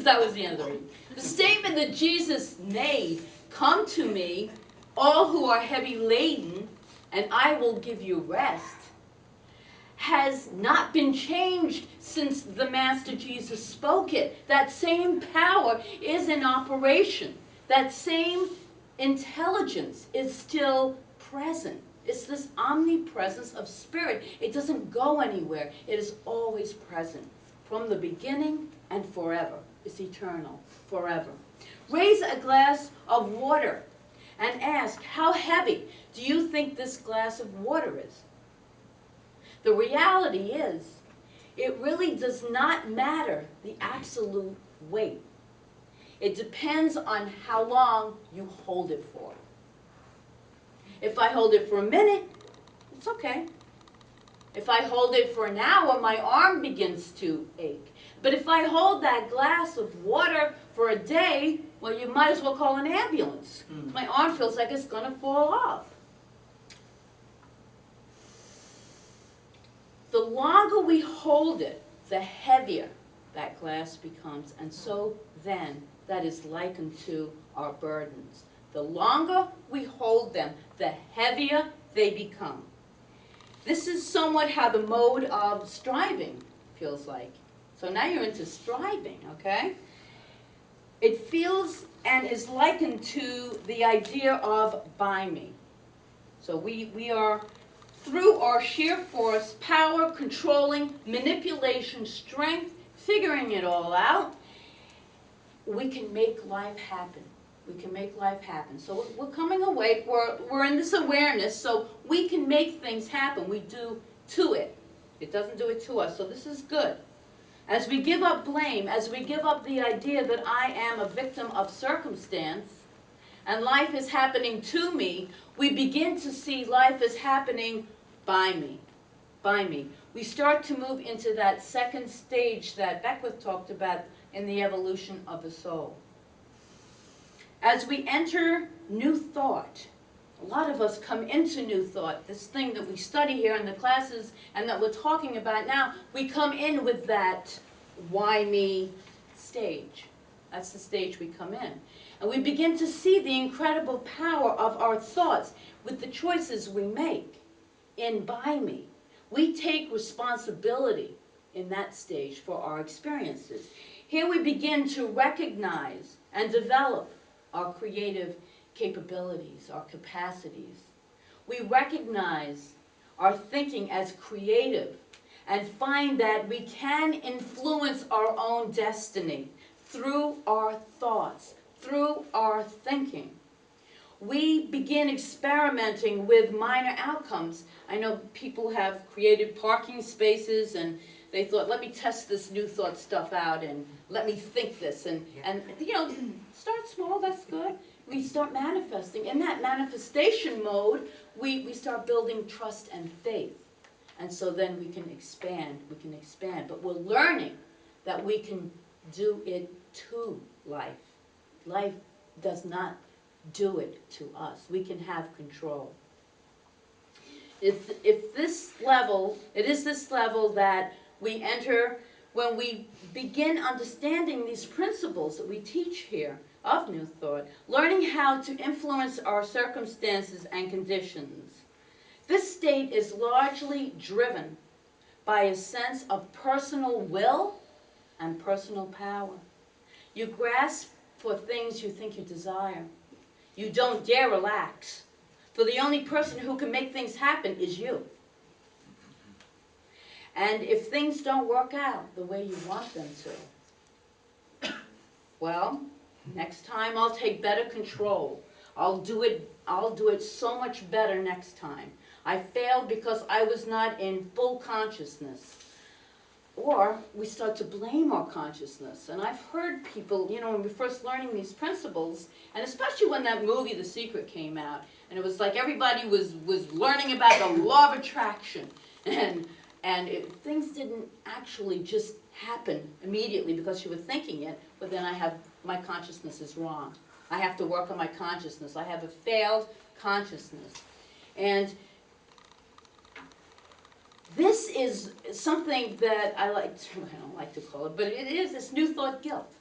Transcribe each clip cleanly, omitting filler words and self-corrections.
that was the end of the reading. The statement that Jesus made, "Come to me, all who are heavy laden, and I will give you rest," has not been changed since the Master Jesus spoke it. That same power is in operation. That same intelligence is still present. It's this omnipresence of spirit. It doesn't go anywhere. It is always present from the beginning and forever. It's eternal, forever. Raise a glass of water and ask, how heavy do you think this glass of water is? The reality is, it really does not matter the absolute weight. It depends on how long you hold it for. If I hold it for a minute, it's okay. If I hold it for an hour, my arm begins to ache. But if I hold that glass of water for a day, well, you might as well call an ambulance. My arm feels like it's going to fall off. The longer we hold it, the heavier that glass becomes. And so then, that is likened to our burdens. The longer we hold them, the heavier they become. This is somewhat how the mode of striving feels like. So now you're into striving, okay? It feels and is likened to the idea of by me. So we are, through our sheer force, power, controlling, manipulation, strength, figuring it all out, we can make life happen. We can make life happen. So we're coming awake. We're in this awareness, so we can make things happen. We do to it. It doesn't do it to us. So this is good. As we give up blame, as we give up the idea that I am a victim of circumstance, and life is happening to me, we begin to see life is happening by me. By me. We start to move into that second stage that Beckwith talked about in the evolution of the soul. As we enter new thought, a lot of us come into new thought, this thing that we study here in the classes and that we're talking about now, we come in with that why me stage. That's the stage we come in. And we begin to see the incredible power of our thoughts with the choices we make in by me. We take responsibility in that stage for our experiences. Here we begin to recognize and develop our creative capabilities, our capacities. We recognize our thinking as creative and find that we can influence our own destiny through our thoughts, through our thinking. We begin experimenting with minor outcomes. I know people have created parking spaces and they thought, let me test this new thought stuff out and let me think this. And you know, start small, that's good. We start manifesting. In that manifestation mode, we start building trust and faith. And so then we can expand, But we're learning that we can do it to life. Life does not do it to us. We can have control. If this level, it is this level that we enter when we begin understanding these principles that we teach here of New Thought, learning how to influence our circumstances and conditions. This state is largely driven by a sense of personal will and personal power. You grasp for things you think you desire. You don't dare relax, for the only person who can make things happen is you. And if things don't work out the way you want them to, well, next time I'll take better control. I'll do it so much better next time. I failed because I was not in full consciousness. Or we start to blame our consciousness. And I've heard people, you know, when we're first learning these principles, and especially when that movie, The Secret, came out, and it was like everybody was learning about the law of attraction. And things didn't actually just happen immediately because you were thinking it, but then my consciousness is wrong. I have to work on my consciousness. I have a failed consciousness. And this is something that I don't like to call it, but it is this New Thought guilt.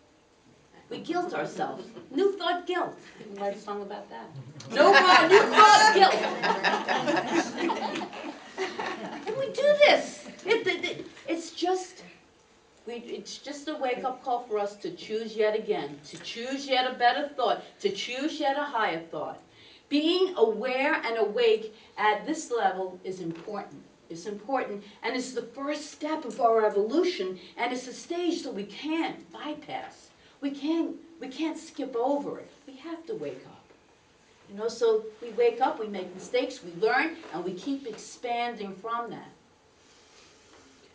We guilt ourselves. New thought guilt. You can write a song about that. No more new thought guilt. And we do this. It's just a wake-up call for us to choose yet again, to choose yet a better thought, to choose yet a higher thought. Being aware and awake at this level is important. It's important, and it's the first step of our evolution, and it's a stage that we can't bypass. We can't skip over it. We have to wake up. You know, so we wake up, we make mistakes, we learn, and we keep expanding from that.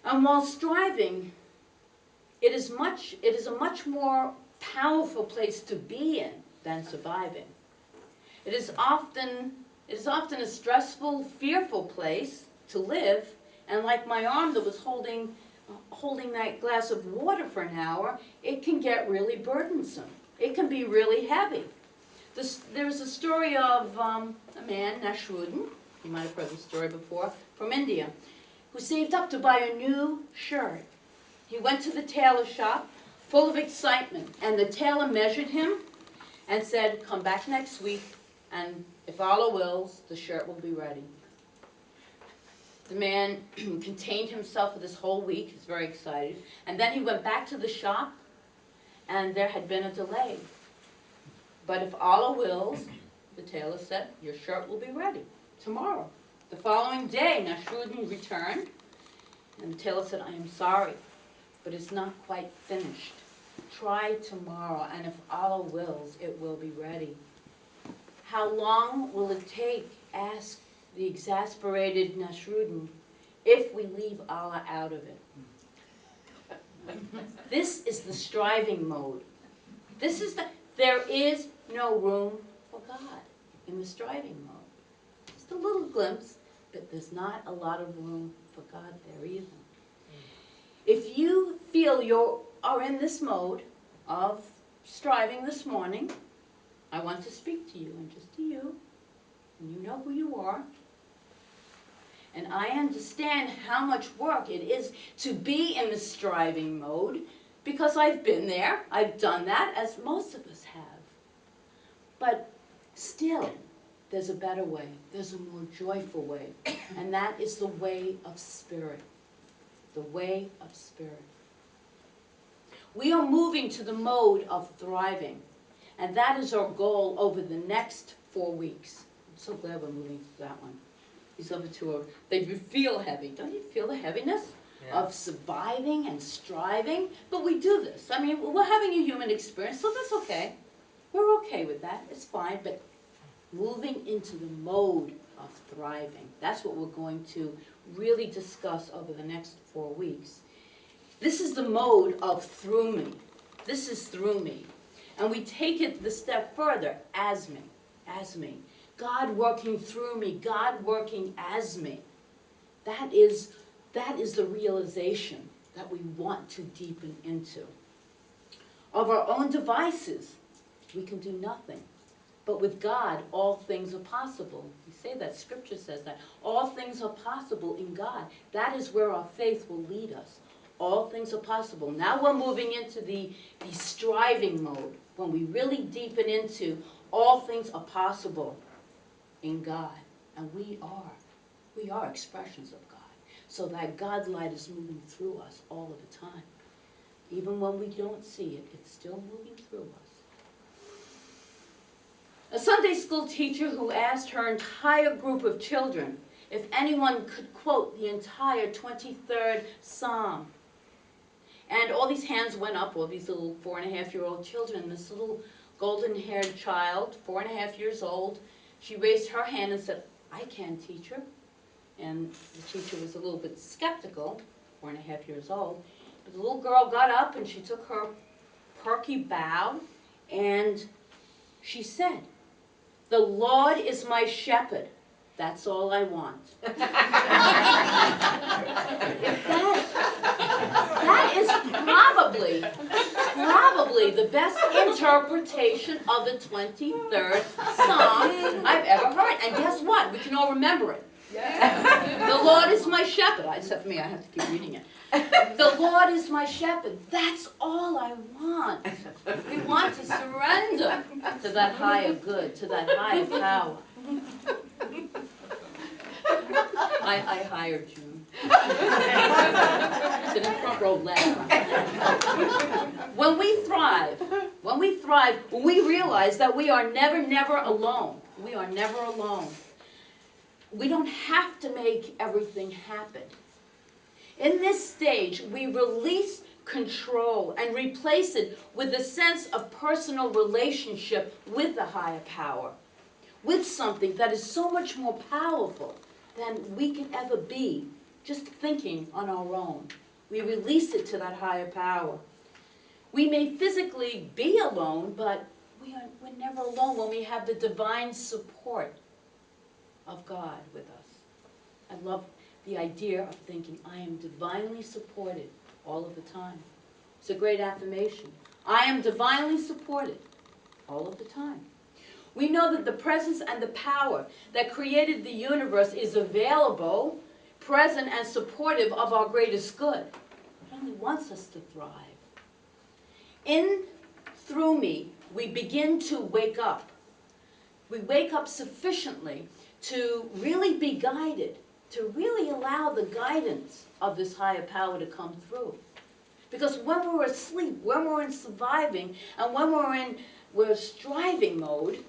And while striving, it is a much more powerful place to be in than surviving. It is often a stressful, fearful place to live, and like my arm that was holding that glass of water for an hour, it can get really burdensome. It can be really heavy. There's a story of a man, Nasruddin, you might have heard the story before, from India, who saved up to buy a new shirt. He went to the tailor shop full of excitement, and the tailor measured him and said, "Come back next week, and if Allah wills, the shirt will be ready." The man contained himself for this whole week. He was very excited. And then he went back to the shop, and there had been a delay. "But if Allah wills," the tailor said, "your shirt will be ready tomorrow." The following day, Nasruddin returned, and the tailor said, "I am sorry, but it's not quite finished. Try tomorrow, and if Allah wills, it will be ready." "How long will it take?" asked the exasperated Nasruddin, "if we leave Allah out of it." This is the striving mode. There is no room for God in the striving mode. Just a little glimpse, but there's not a lot of room for God there either. If you feel you are in this mode of striving this morning, I want to speak to you, and just to you, and you know who you are. And I understand how much work it is to be in the striving mode, because I've been there, I've done that, as most of us have. But still, there's a better way, there's a more joyful way, and that is the way of spirit. The way of spirit. We are moving to the mode of thriving, and that is our goal over the next 4 weeks. I'm so glad we're moving to that one. These other two they feel heavy. Don't you feel the heaviness of surviving and striving? But we do this. I mean, we're having a human experience, so that's okay. We're okay with that. It's fine. But moving into the mode of thriving, that's what we're going to really discuss over the next 4 weeks. This is the mode of through me. This is through me. And we take it the step further, as me. As me. God working through me, God working as me. That is the realization that we want to deepen into. Of our own devices, we can do nothing. But with God, all things are possible. We say that, Scripture says that. All things are possible in God. That is where our faith will lead us. All things are possible. Now we're moving into the striving mode, when we really deepen into all things are possible in God. And we are expressions of God. So that God's light is moving through us all of the time. Even when we don't see it, it's still moving through us. A Sunday school teacher who asked her entire group of children if anyone could quote the entire 23rd Psalm. And all these hands went up, all these little 4.5-year-old children. This little golden-haired child, 4.5 years old, she raised her hand and said, "I can, teacher." And the teacher was a little bit skeptical, 4.5 years old. But the little girl got up and she took her perky bow and she said, "The Lord is my shepherd. That's all I want." That is probably the best interpretation of the 23rd Psalm I've ever heard. And guess what? We can all remember it. Yeah. The Lord is my shepherd. Except for me, I have to keep reading it. The Lord is my shepherd. That's all I want. We want to surrender to that higher good, to that higher power. I hired June. Sit in front row left. When we thrive, we realize that we are never alone. We are never alone. We don't have to make everything happen. In this stage, we release control and replace it with a sense of personal relationship with the higher power, with something that is so much more powerful than we can ever be just thinking on our own. We release it to that higher power. We may physically be alone, but we're never alone when we have the divine support of God with us. I love the idea of thinking, I am divinely supported all of the time. It's a great affirmation. I am divinely supported all of the time. We know that the presence and the power that created the universe is available, present, and supportive of our greatest good. It only wants us to thrive. Through me, we begin to wake up. We wake up sufficiently to really be guided, to really allow the guidance of this higher power to come through. Because when we're asleep, when we're in surviving, and when we're striving mode,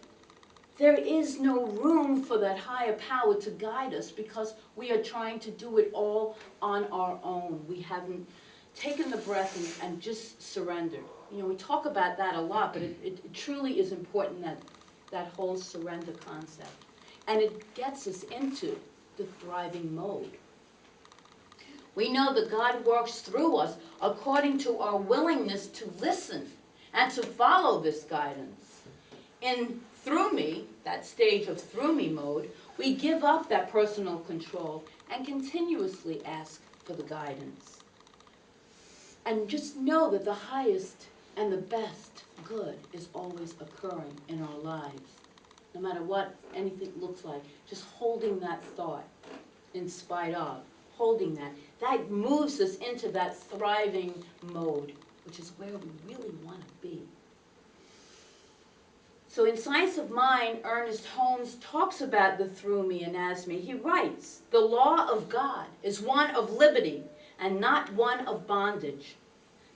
there is no room for that higher power to guide us because we are trying to do it all on our own. We haven't taken the breath and just surrendered. You know, we talk about that a lot, but it truly is important, that whole surrender concept. And it gets us into the thriving mode. We know that God works through us according to our willingness to listen and to follow this guidance. Through me, that stage of through me mode, we give up that personal control and continuously ask for the guidance. And just know that the highest and the best good is always occurring in our lives. No matter what anything looks like, just holding that thought in spite of, holding that moves us into that thriving mode, which is where we really want to be. So in Science of Mind, Ernest Holmes talks about the through me and as me. He writes, the law of God is one of liberty and not one of bondage.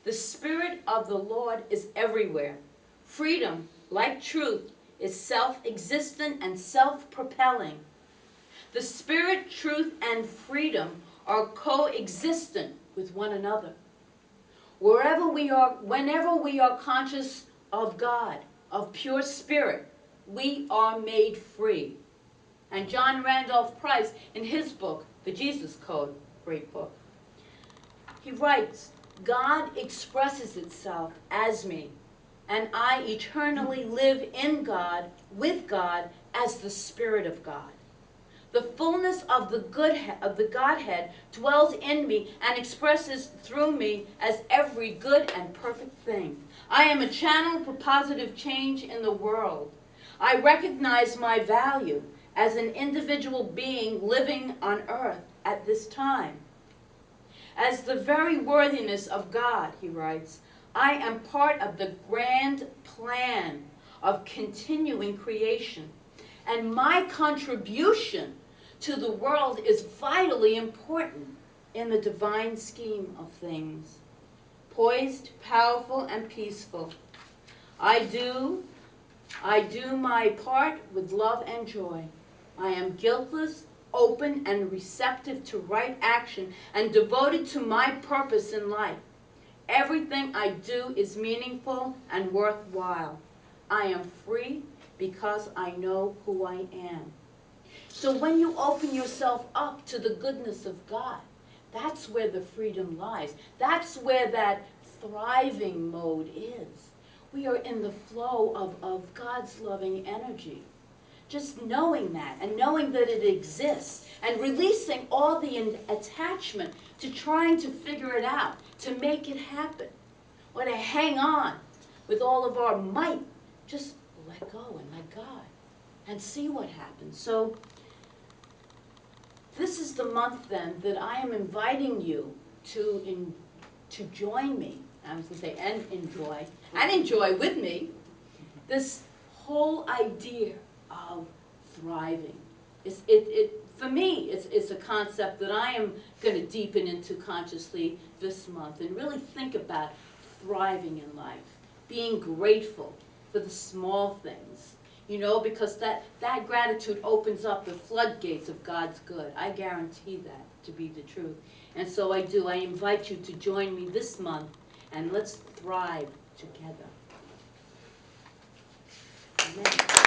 The Spirit of the Lord is everywhere. Freedom, like truth, is self-existent and self-propelling. The Spirit, truth, and freedom are coexistent with one another. Whenever we are conscious of God, of pure spirit, we are made free. And John Randolph Price, in his book, The Jesus Code, great book, he writes, God expresses itself as me, and I eternally live in God, with God, as the Spirit of God. The fullness of the Godhead dwells in me and expresses through me as every good and perfect thing. I am a channel for positive change in the world. I recognize my value as an individual being living on earth at this time. As the very worthiness of God, he writes, I am part of the grand plan of continuing creation, and my contribution to the world is vitally important in the divine scheme of things. Poised, powerful, and peaceful, I do my part with love and joy. I am guiltless, open, and receptive to right action, and devoted to my purpose in life. Everything I do is meaningful and worthwhile. I am free because I know who I am. So when you open yourself up to the goodness of God, that's where the freedom lies. That's where that thriving mode is. We are in the flow of God's loving energy. Just knowing that and knowing that it exists and releasing all the attachment to trying to figure it out, to make it happen, or to hang on with all of our might. Just let go and let God and see what happens. So this is the month then that I am inviting you to join me, I was going to say, and enjoy with me, this whole idea of thriving. For me, it's a concept that I am going to deepen into consciously this month and really think about thriving in life, being grateful for the small things, you know, because that gratitude opens up the floodgates of God's good. I guarantee that to be the truth. And so I invite you to join me this month, and let's thrive together. Amen.